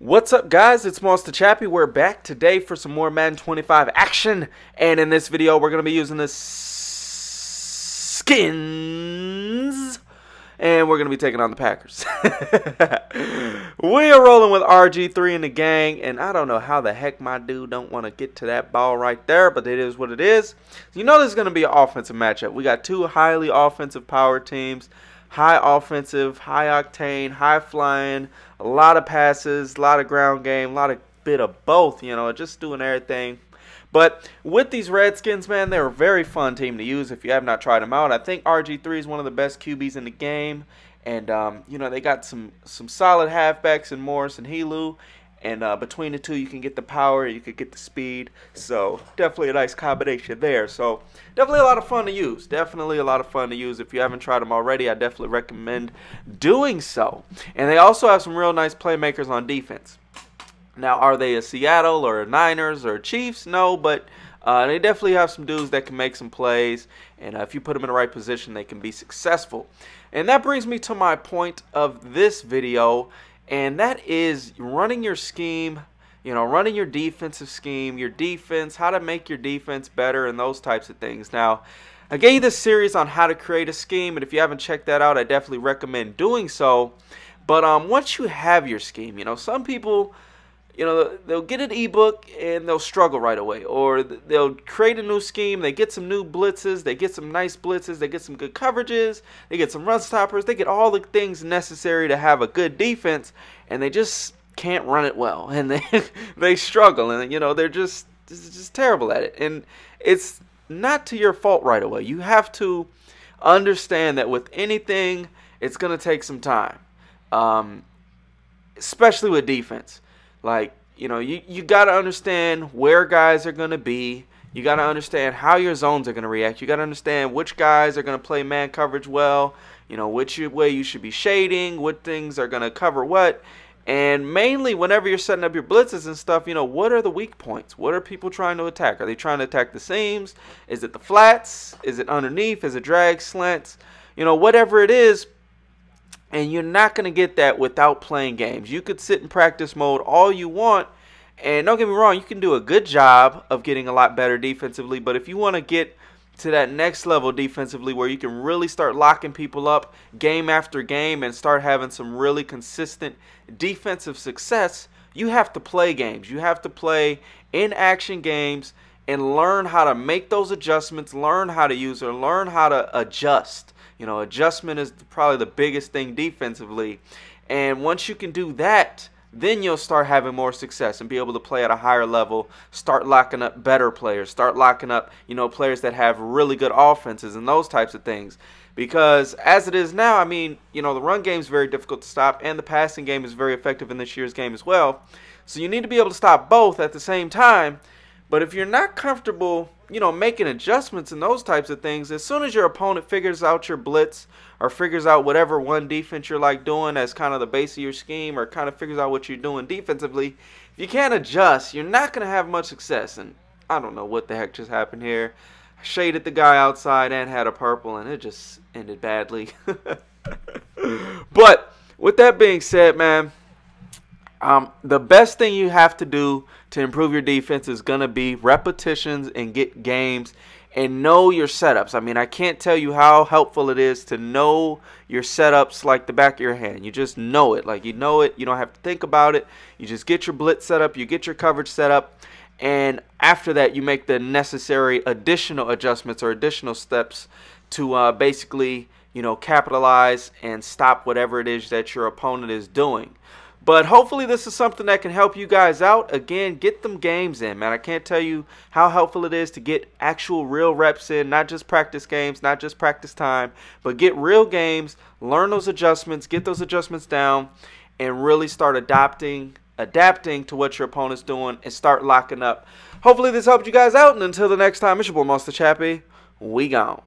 What's up, guys? It's Monster Chappie. We're back today for some more Madden 25 action, and in this video we're going to be using the skins, and we're going to be taking on the Packers. We are rolling with RG3 in the gang, and I don't know how the heck my dude don't want to get to that ball right there, but it is what it is. You know this is going to be an offensive matchup. We got two highly offensive power teams. High offensive, high octane, high flying, a lot of passes, a lot of ground game, a lot of bit of both, you know, just doing everything. But with these Redskins, man, they're a very fun team to use if you have not tried them out. I think RG3 is one of the best QBs in the game. And, you know, they got some solid halfbacks in Morris and Helu. And between the two, you can get the power, you could get the speed. So definitely a nice combination there. So definitely a lot of fun to use. Definitely a lot of fun to use. If you haven't tried them already, I definitely recommend doing so. And they also have some real nice playmakers on defense. Now, are they a Seattle or a Niners or a Chiefs? No, but they definitely have some dudes that can make some plays. And if you put them in the right position, they can be successful. And that brings me to my point of this video. And that is running your scheme, you know, running your defensive scheme, your defense, how to make your defense better, and those types of things. Now, I gave you this series on how to create a scheme, and if you haven't checked that out, I definitely recommend doing so. But once you have your scheme, you know, some people, you know, they'll get an ebook and they'll struggle right away. Or they'll create a new scheme, they get some new blitzes, they get some nice blitzes, they get some good coverages, they get some run stoppers, they get all the things necessary to have a good defense, and they just can't run it well. And they struggle, and, you know, they're just terrible at it. And it's not to your fault right away. You have to understand that with anything, it's going to take some time, especially with defense. Like, you know, you got to understand where guys are going to be. You got to understand how your zones are going to react. You got to understand which guys are going to play man coverage well, you know, which way you should be shading, what things are going to cover what. And mainly whenever you're setting up your blitzes and stuff, you know, what are the weak points? What are people trying to attack? Are they trying to attack the seams? Is it the flats? Is it underneath? Is it drag, slants? You know, whatever it is. And you're not going to get that without playing games. You could sit in practice mode all you want. And don't get me wrong, you can do a good job of getting a lot better defensively. But if you want to get to that next level defensively where you can really start locking people up game after game and start having some really consistent defensive success, you have to play games. You have to play in-action games and learn how to make those adjustments, learn how to use or learn how to adjust. You know, adjustment is probably the biggest thing defensively. And once you can do that, then you'll start having more success and be able to play at a higher level, start locking up better players, start locking up, you know, players that have really good offenses and those types of things. Because as it is now, I mean, you know, the run game is very difficult to stop, and the passing game is very effective in this year's game as well. So you need to be able to stop both at the same time. But if you're not comfortable, you know, making adjustments and those types of things, as soon as your opponent figures out your blitz or figures out whatever one defense you're like doing as kind of the base of your scheme, or kind of figures out what you're doing defensively, if you can't adjust, you're not going to have much success. And I don't know what the heck just happened here. I shaded the guy outside and had a purple, and it just ended badly. But with that being said, man, the best thing you have to do to improve your defense is going to be repetitions and get games and know your setups. I mean, I can't tell you how helpful it is to know your setups like the back of your hand. You just know it. Like, you know it. You don't have to think about it. You just get your blitz set up. You get your coverage set up. And after that, you make the necessary additional adjustments or additional steps to basically, you know, capitalize and stop whatever it is that your opponent is doing. But hopefully this is something that can help you guys out. Again, get them games in, man. I can't tell you how helpful it is to get actual real reps in, not just practice games, not just practice time, but get real games, learn those adjustments, get those adjustments down, and really start adapting to what your opponent's doing and start locking up. Hopefully this helped you guys out, and until the next time, it's your boy Monster Chappie. We gone.